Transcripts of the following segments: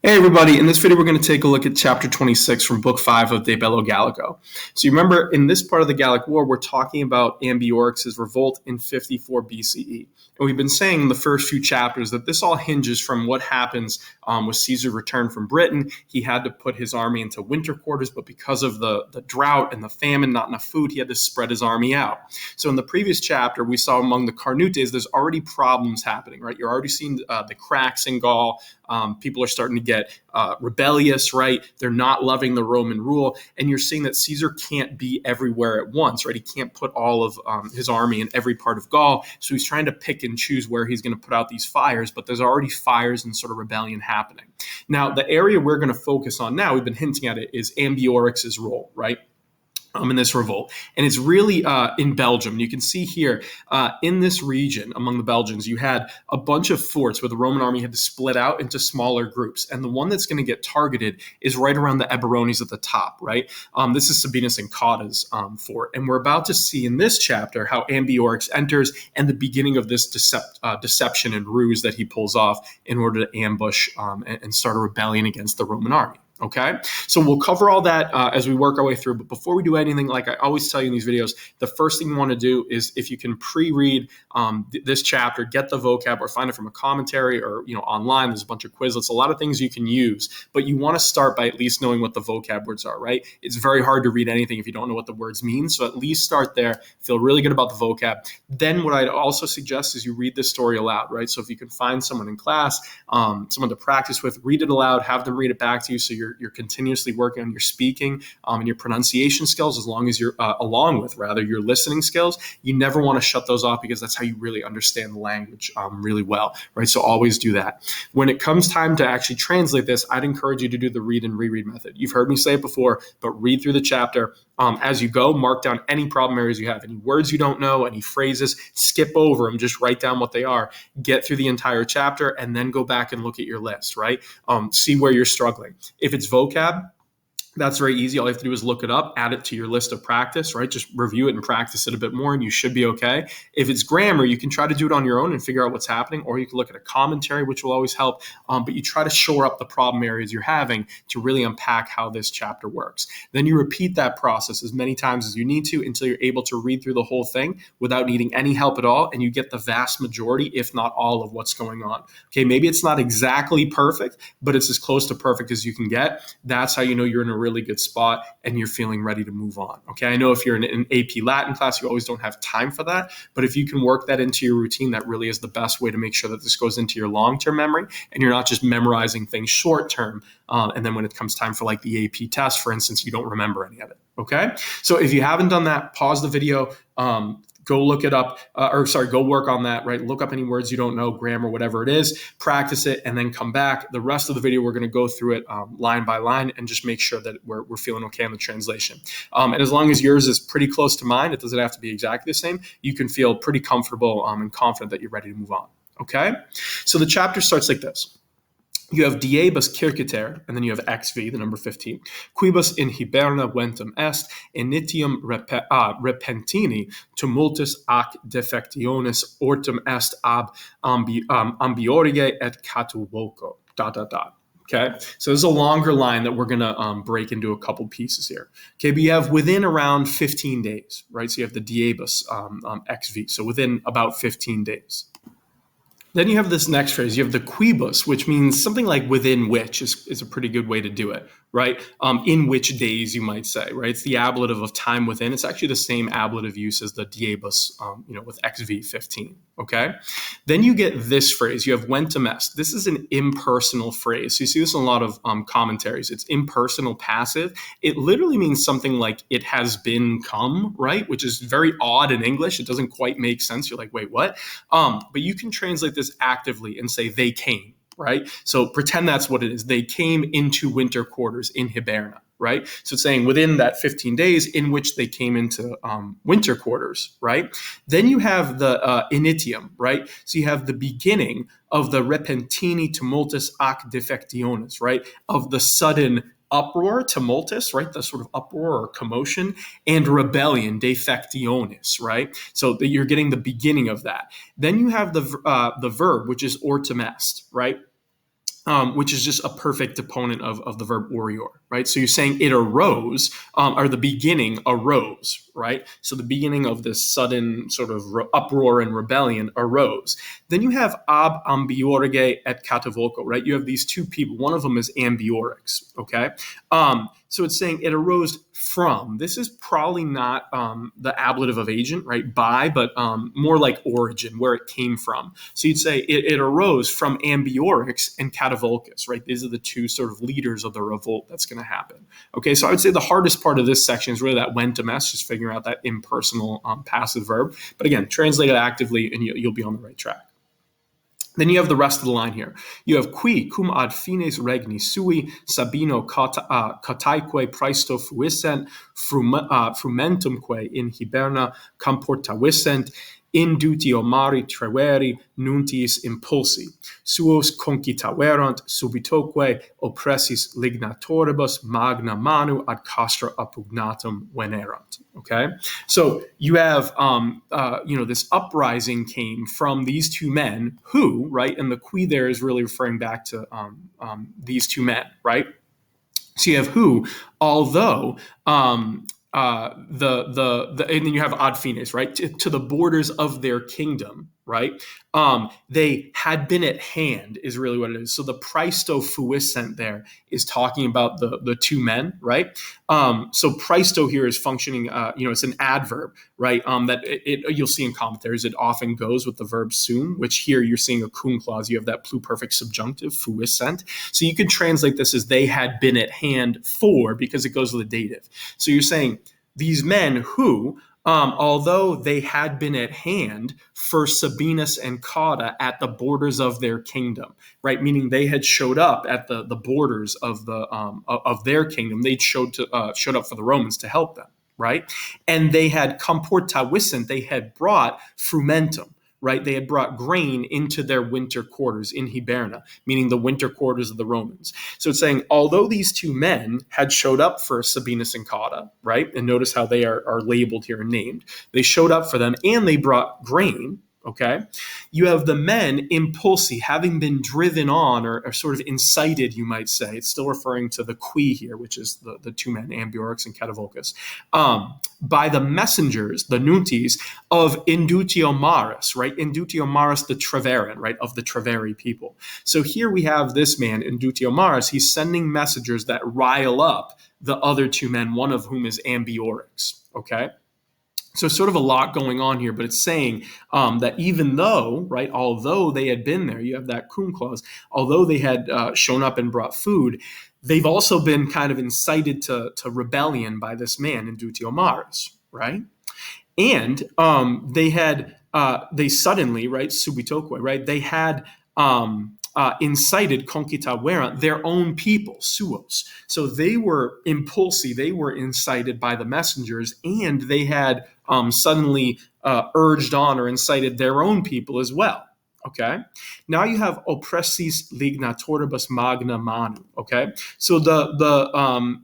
Hey everybody, in this video we're going to take a look at chapter 26 from book 5 of De Bello Gallico. So you remember in this part of the Gallic War we're talking about Ambiorix's revolt in 54 BCE. And we've been saying in the first few chapters that this all hinges from what happens with Caesar's return from Britain. He had to put his army into winter quarters, but because of the drought and the famine, not enough food, he had to spread his army out. So in the previous chapter we saw among the Carnutes there's already problems happening, right? You're already seeing the cracks in Gaul. People are starting to get rebellious, right? They're not loving the Roman rule. And you're seeing that Caesar can't be everywhere at once, right? He can't put all of his army in every part of Gaul. So he's trying to pick and choose where he's going to put out these fires, but there's already fires and sort of rebellion happening. Now, the area we're going to focus on now, we've been hinting at it, is Ambiorix's role, right? In this revolt. And it's really in Belgium. You can see here in this region among the Belgians, you had a bunch of forts where the Roman army had to split out into smaller groups. And the one that's going to get targeted is right around the Eburones at the top, right? This is Sabinus and Cotta's fort. And we're about to see in this chapter how Ambiorix enters and the beginning of this deception and ruse that he pulls off in order to ambush and start a rebellion against the Roman army. Okay, so we'll cover all that as we work our way through. But before we do anything, like I always tell you in these videos, the first thing you want to do is if you can pre-read this chapter, get the vocab or find it from a commentary or online. There's a bunch of Quizlets, a lot of things you can use. But you want to start by at least knowing what the vocab words are, right? It's very hard to read anything if you don't know what the words mean. So at least start there. Feel really good about the vocab. Then what I'd also suggest is you read this story aloud, right? So if you can find someone in class, someone to practice with, read it aloud, have them read it back to you so you're continuously working on your speaking and your pronunciation skills, as long as you're along with your listening skills. You never want to shut those off because that's how you really understand the language really well, right? So always do that. When it comes time to actually translate this, I'd encourage you to do the read and reread method. You've heard me say it before, but read through the chapter as you go. Mark down any problem areas you have, any words you don't know, any phrases, skip over them, just write down what they are, get through the entire chapter, and then go back and look at your list, right? See where you're struggling. If it's vocab, that's very easy. All you have to do is look it up, add it to your list of practice, right? Just review it and practice it a bit more and you should be okay. If it's grammar, you can try to do it on your own and figure out what's happening, or you can look at a commentary, which will always help. But you try to shore up the problem areas you're having to really unpack how this chapter works. Then you repeat that process as many times as you need to until you're able to read through the whole thing without needing any help at all, and you get the vast majority, if not all, of what's going on. Okay, maybe it's not exactly perfect, but it's as close to perfect as you can get. That's how you know you're in a really good spot and you're feeling ready to move on. Okay, I know if you're in an AP Latin class, you always don't have time for that, but if you can work that into your routine, that really is the best way to make sure that this goes into your long-term memory and you're not just memorizing things short-term, and then when it comes time for like the AP test, for instance, you don't remember any of it. Okay, so if you haven't done that, pause the video, go look it up, go work on that, right? Look up any words you don't know, grammar, whatever it is, practice it, and then come back. The rest of the video, we're going to go through it line by line and just make sure that we're feeling okay on the translation. And as long as yours is pretty close to mine, it doesn't have to be exactly the same, you can feel pretty comfortable and confident that you're ready to move on, okay? So the chapter starts like this. You have diebus circiter, and then you have XV, the number 15. Quibus in hiberna ventum est, initium repentini tumultus ac defectionis ortum est ab ambiorige et catuvoco, ... Okay, so this is a longer line that we're going to break into a couple pieces here. Okay, but you have within around 15 days, right? So you have the diebus XV, so within about 15 days. Then you have this next phrase. You have the quibus, which means something like within which is a pretty good way to do it, right? In which days, you might say, right? It's the ablative of time within. It's actually the same ablative use as the diebus, with XV 15, okay? Then you get this phrase. You have ventum est. This is an impersonal phrase. So you see this in a lot of commentaries. It's impersonal passive. It literally means something like it has been come, right? Which is very odd in English. It doesn't quite make sense. You're like, wait, what? But you can translate this actively and say they came, right? So pretend that's what it is. They came into winter quarters in Hiberna, right? So it's saying within that 15 days in which they came into winter quarters, right? Then you have the initium, right? So you have the beginning of the repentini tumultus ac defectionis, right? Of the sudden uproar, tumultus, right? The sort of uproar or commotion, and rebellion, defectionis, right? So that you're getting the beginning of that. Then you have the verb, which is ortum est, right? which is just a perfect deponent of the verb orior, right? So you're saying it arose, or the beginning arose, right? So the beginning of this sudden sort of uproar and rebellion arose. Then you have ab ambiorige et catavolco, right? You have these two people. One of them is Ambiorix, okay? So it's saying it arose from. This is probably not the ablative of agent, right? By, but more like origin, where it came from. So you'd say it arose from Ambiorix and Catavolcus, right? These are the two sort of leaders of the revolt that's going to happen. Okay, so I would say the hardest part of this section is really that ventum-es, just figuring out that impersonal passive verb. But again, translate it actively and you'll be on the right track. Then you have the rest of the line here. You have qui cum ad fines regni sui Sabino cataeque praesto fuissent frumentumque in hiberna comportavissent indutio mari treveri nuntis impulsi suos concitaverant subitoque oppressis lignatoribus magna manu ad castra appugnatum venerant. Okay, so you have this uprising came from these two men who, right, and the qui there is really referring back to these two men, right? So you have who, although and then you have ad fines, right, to the borders of their kingdom, right? They had been at hand is really what it is. So the praesto fuissent there is talking about the two men, right? So praesto here is functioning, it's an adverb, right? That you'll see in commentaries, it often goes with the verb sum, which here you're seeing a cum clause. You have that pluperfect subjunctive, fuissent. So you could translate this as they had been at hand for, because it goes with the dative. So you're saying these men who, although they had been at hand for Sabinus and Cauda at the borders of their kingdom, right? Meaning they had showed up at the borders of their kingdom. They'd showed up for the Romans to help them, right? And they had comportavissent, they had brought frumentum, right? They had brought grain into their winter quarters in Hiberna, meaning the winter quarters of the Romans. So it's saying, although these two men had showed up for Sabinus and Cauda, right? And notice how they are labeled here and named. They showed up for them and they brought grain, okay? You have the men impulsi, having been driven on or sort of incited, you might say. It's still referring to the qui here, which is the two men, Ambiorix and Catavolcus, by the messengers, the nuntis, of indutio maris, right? Indutio maris, the Treveran, right? Of the Treveri people. So here we have this man, indutio maris, he's sending messengers that rile up the other two men, one of whom is Ambiorix, okay? So sort of a lot going on here, but it's saying that even though, right, although they had been there, you have that cum clause, although they had shown up and brought food, they've also been kind of incited to rebellion by this man, Indutio Maris, right? And they suddenly, right, subitoque, right, they had incited concitaverant, their own people, suos. So they were impulsi, they were incited by the messengers, and they had suddenly urged on or incited their own people as well. Okay. Now you have oppressis lignatoribus magna manu. Okay. So the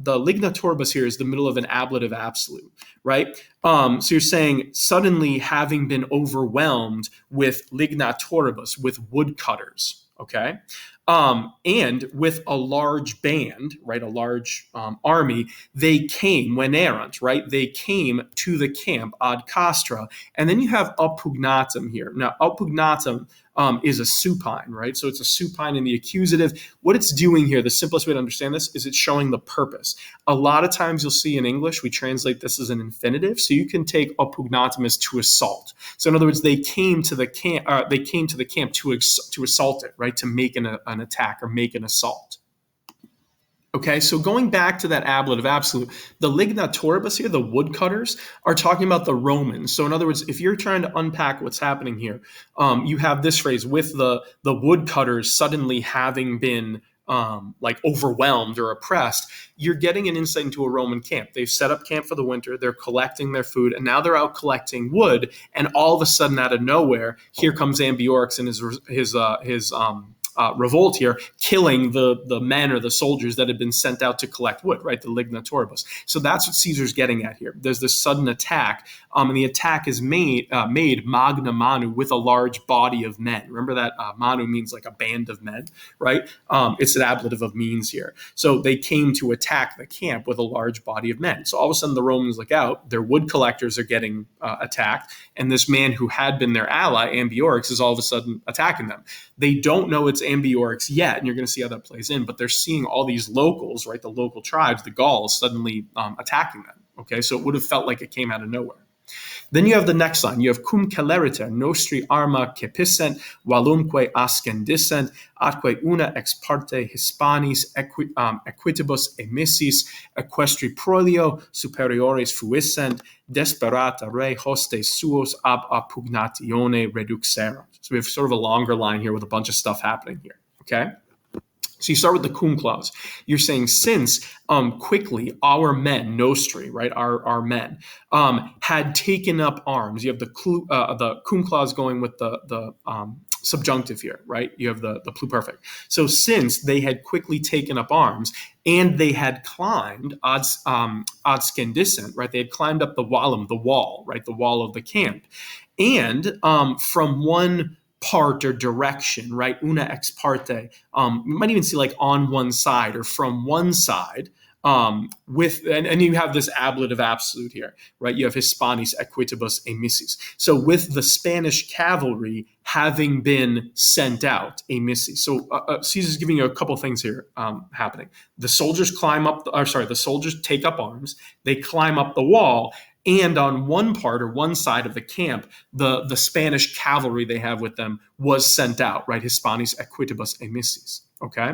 lignatoribus here is the middle of an ablative absolute, right? So you're saying suddenly having been overwhelmed with lignatoribus, with woodcutters. Okay. And with a large band, right, a large army, they came, venerant, right, they came to the camp ad castra, and then you have appugnatum here. Now, appugnatum is a supine, right? So it's a supine in the accusative. What it's doing here, the simplest way to understand this is it's showing the purpose. A lot of times you'll see in English, we translate this as an infinitive. So you can take appugnatum as to assault. So in other words, they came to the camp to assault it, right? To make an attack or make an assault. Okay, so going back to that ablative absolute, the lignatoribus here, the woodcutters, are talking about the Romans. So in other words, if you're trying to unpack what's happening here, you have this phrase with the woodcutters suddenly having been overwhelmed or oppressed. You're getting an insight into a Roman camp. They've set up camp for the winter. They're collecting their food, and now they're out collecting wood. And all of a sudden, out of nowhere, here comes Ambiorix and revolt here, killing the men or the soldiers that had been sent out to collect wood, right? The lignatoribus. So that's what Caesar's getting at here. There's this sudden attack, and the attack is made magna manu, with a large body of men. Remember that manu means like a band of men, right? It's an ablative of means here. So they came to attack the camp with a large body of men. So all of a sudden the Romans look out, their wood collectors are getting attacked, and this man who had been their ally, Ambiorix, is all of a sudden attacking them. They don't know it's Ambiorix yet, and you're going to see how that plays in, but they're seeing all these locals, right, the local tribes, the Gauls, suddenly attacking them. Okay, so it would have felt like it came out of nowhere. Then you have the next line. You have cum celeriter nostri arma cepissent, valumque ascendissent, atque una ex parte Hispanis equitibus emissis, equestri prolio superiores fuissent, desperata re hostes suos ab appugnatione reduxerunt. So we have sort of a longer line here with a bunch of stuff happening here. Okay. So you start with the cum clause. You're saying since quickly our men, nostri, right, our men, had taken up arms. You have the cum clause going with the subjunctive here, right? You have the pluperfect. So since they had quickly taken up arms and they had climbed ad scendissent, right? They had climbed up the wall, right? The wall of the camp, and from one part or direction, right? Una ex parte. You might even see like on one side or from one side, and you have this ablative absolute here, right? You have Hispanis equitibus emissis. So with the Spanish cavalry having been sent out, emissis. So Caesar's giving you a couple things here happening. The soldiers the soldiers take up arms. They climb up the wall. And on one part or one side of the camp, the Spanish cavalry they have with them was sent out, right? Hispanis equitibus emissis, okay?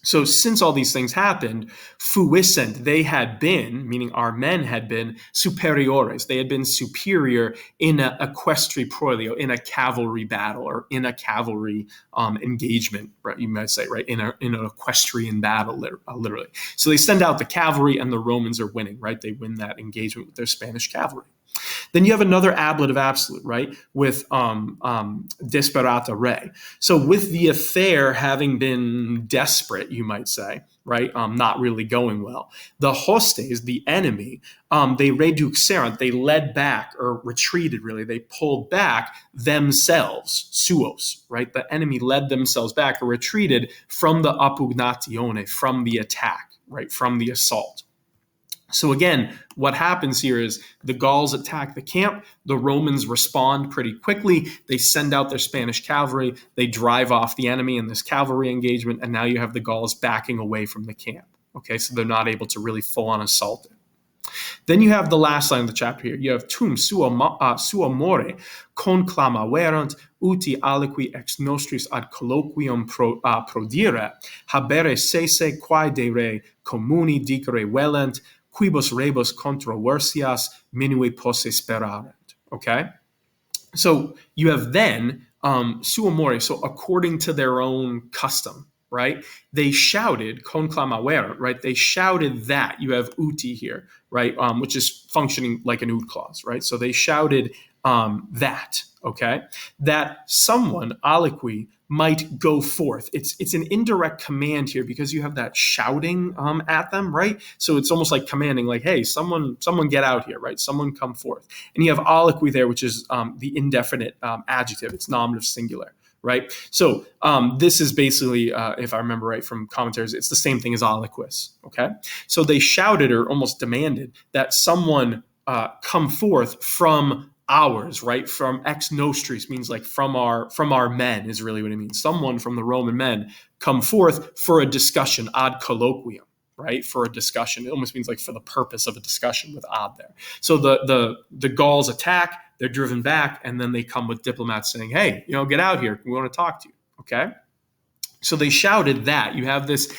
So since all these things happened, fuissent, they had been, meaning our men had been, superiores. They had been superior in a equestri prolio, in a cavalry battle or in a cavalry engagement, right? You might say, right? In an equestrian battle, literally. So they send out the cavalry and the Romans are winning, right? They win that engagement with their Spanish cavalry. Then you have another ablative absolute, right, with desperata re. So with the affair having been desperate, you might say, right, not really going well, the hostes, the enemy, they reduxerunt, they led back or retreated, really. They pulled back themselves, suos, right? The enemy led themselves back or retreated from the appugnatione, from the attack, right, from the assault. So again, what happens here is the Gauls attack the camp. The Romans respond pretty quickly. They send out their Spanish cavalry. They drive off the enemy in this cavalry engagement. And now you have the Gauls backing away from the camp. Okay, so they're not able to really full on assault it. Then you have the last line of the chapter here. You have tum sua more conclamaverunt uti aliqui ex nostris ad colloquium prodire habere sese quae de re communi dicere velent quibus rebus controversias minui posse sperarent. Okay? So you have then sua more, so according to their own custom, right? They shouted conclamaverunt, right? They shouted that. You have uti here, right? Which is functioning like an ut clause, right? So they shouted that, okay? That someone, aliqui, might go forth. It's an indirect command here because you have that shouting at them, right? So it's almost like commanding, like, hey, someone get out here, right? Someone come forth. And you have aliqui there, which is the indefinite adjective. It's nominative singular, right? So this is basically, if I remember right from commentaries, it's the same thing as aliquis, okay? So they shouted or almost demanded that someone come forth from ours, right? From ex nostris means like from our men is really what it means. Someone from the Roman men come forth for a discussion ad colloquium, right? For a discussion. It almost means like for the purpose of a discussion with ad there. So the Gauls attack, they're driven back, and then they come with diplomats saying, hey, get out here. We want to talk to you, okay? So they shouted that. You have this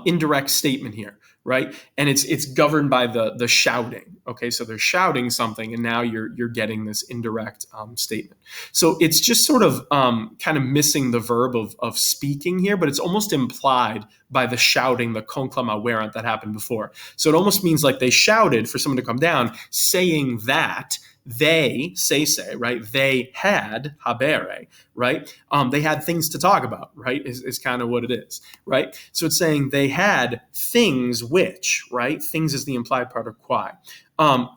indirect statement here, right? And it's governed by the shouting. Okay, so they're shouting something, and now you're getting this indirect statement. So it's just sort of kind of missing the verb of speaking here, but it's almost implied by the shouting, the conclamaverunt that happened before. So it almost means like they shouted for someone to come down, saying that they, say, right? They had habere, right? They had things to talk about, right? Is kind of what it is, right? So it's saying they had things which, right? Things is the implied part of quae.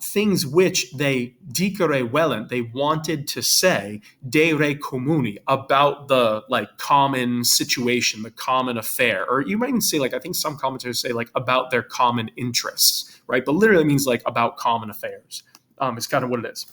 Things which they dicere velent, they wanted to say de re communi, about the like common situation, the common affair, or you might even say, like, I think some commentators say like about their common interests, right? But literally means like about common affairs. It's kind of what it is.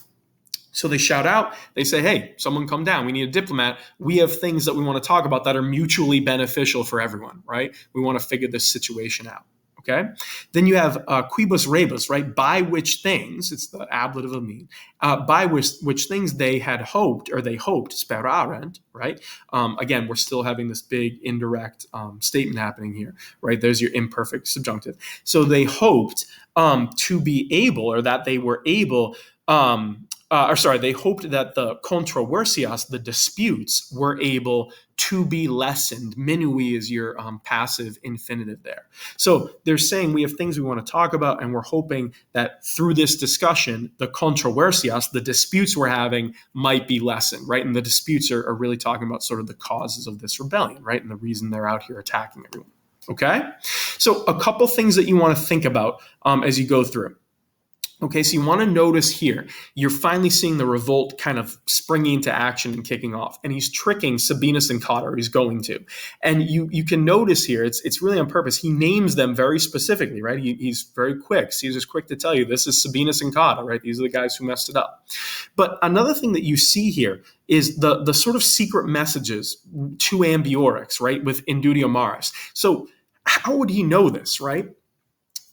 So they shout out, they say, hey, someone come down. We need a diplomat. We have things that we want to talk about that are mutually beneficial for everyone, right? We want to figure this situation out. Okay. Then you have quibus rebus, right? By which things, it's the ablative of mean, by which things they had hoped, or they hoped, sperarent, right? Again, we're still having this big indirect statement happening here, right? There's your imperfect subjunctive. So they hoped to be able, or that they were able, they hoped that the controversias, the disputes, were able to be lessened. Minui is your passive infinitive there. So they're saying we have things we want to talk about, and we're hoping that through this discussion, the controversias, the disputes we're having, might be lessened, right? And the disputes are really talking about sort of the causes of this rebellion, right? And the reason they're out here attacking everyone. Okay? So a couple things that you want to think about as you go through. Okay, so you want to notice here, you're finally seeing the revolt kind of springing into action and kicking off. And he's tricking Sabinus and Cotta, or he's going to. And you can notice here, it's really on purpose. He names them very specifically, right? He's very quick. Caesar's quick to tell you, this is Sabinus and Cotta, right? These are the guys who messed it up. But another thing that you see here is the sort of secret messages to Ambiorix, right? With Indudio Maris. So how would he know this, right?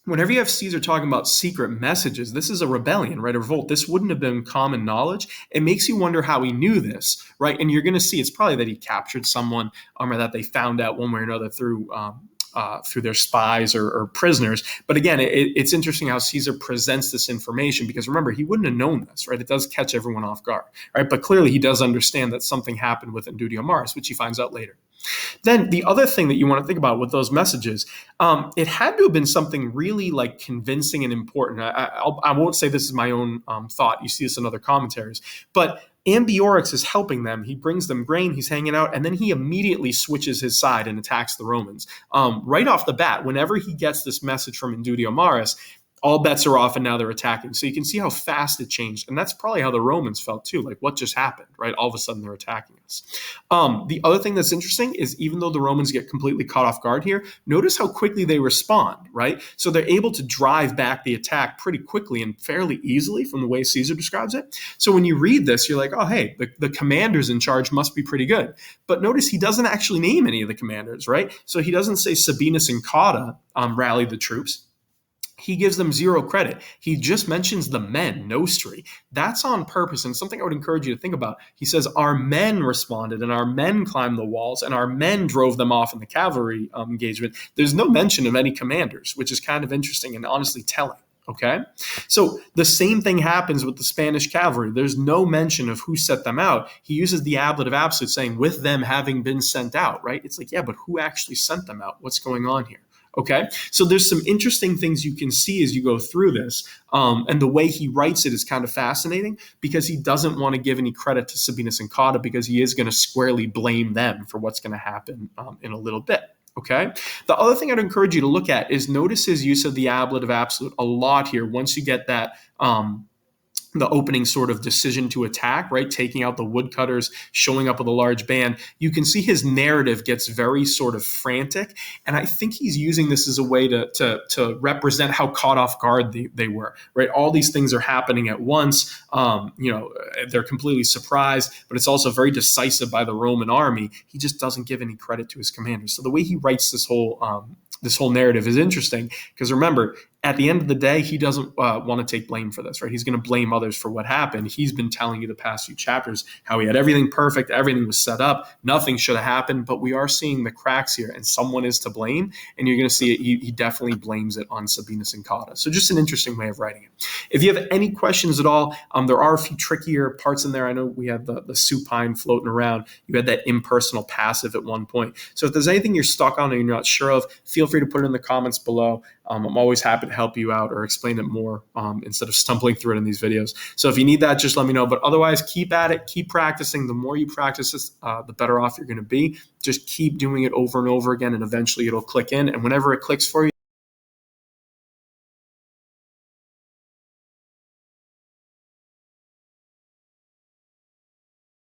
Whenever you have Caesar talking about secret messages, this is a rebellion, right? A revolt. This wouldn't have been common knowledge. It makes you wonder how he knew this, right? And you're going to see it's probably that he captured someone, or that they found out one way or another through their spies or prisoners. But again, it's interesting how Caesar presents this information, because remember, he wouldn't have known this, right? It does catch everyone off guard, right? But clearly he does understand that something happened with Indudio Maris, which he finds out later. Then the other thing that you want to think about with those messages, it had to have been something really like convincing and important. I won't say this is my own thought. You see this in other commentaries, but Ambiorix is helping them. He brings them grain. He's hanging out, and then he immediately switches his side and attacks the Romans. Right off the bat, whenever he gets this message from Indudio Maris, all bets are off, and now they're attacking. So you can see how fast it changed. And that's probably how the Romans felt too. Like, what just happened, right? All of a sudden they're attacking us. The other thing that's interesting is, even though the Romans get completely caught off guard here, notice how quickly they respond, right? So they're able to drive back the attack pretty quickly and fairly easily from the way Caesar describes it. So when you read this, you're like, oh, hey, the commanders in charge must be pretty good. But notice he doesn't actually name any of the commanders, right? So he doesn't say Sabinus and Cotta rallied the troops. He gives them zero credit. He just mentions the men, nostri. That's on purpose, and something I would encourage you to think about. He says, our men responded, and our men climbed the walls, and our men drove them off in the cavalry engagement. There's no mention of any commanders, which is kind of interesting and honestly telling. Okay? So the same thing happens with the Spanish cavalry. There's no mention of who sent them out. He uses the ablative absolute, saying, with them having been sent out, right? It's like, yeah, but who actually sent them out? What's going on here? Okay, so there's some interesting things you can see as you go through this, and the way he writes it is kind of fascinating, because he doesn't want to give any credit to Sabinus and Cotta, because he is going to squarely blame them for what's going to happen in a little bit. Okay. The other thing I'd encourage you to look at is notice his use of the ablative absolute a lot here. Once you get that the opening sort of decision to attack, right? Taking out the woodcutters, showing up with a large band, you can see his narrative gets very sort of frantic. And I think he's using this as a way to represent how caught off guard they were, right? All these things are happening at once. They're completely surprised, but it's also very decisive by the Roman army. He just doesn't give any credit to his commanders. So the way he writes this whole narrative is interesting, because remember, at the end of the day, he doesn't want to take blame for this, right? He's going to blame others for what happened. He's been telling you the past few chapters how he had everything perfect, everything was set up, nothing should have happened, but we are seeing the cracks here, and someone is to blame, and you're going to see it. He definitely blames it on Sabinus and Cotta. So just an interesting way of writing it. If you have any questions at all, there are a few trickier parts in there. I know we had the supine floating around. You had that impersonal passive at one point. So if there's anything you're stuck on and you're not sure of, feel free to put it in the comments below. I'm always happy to help you out or explain it more instead of stumbling through it in these videos. So if you need that, just let me know. But otherwise, keep at it, keep practicing. The more you practice this, the better off you're going to be. Just keep doing it over and over again, and eventually it'll click in. And whenever it clicks for you,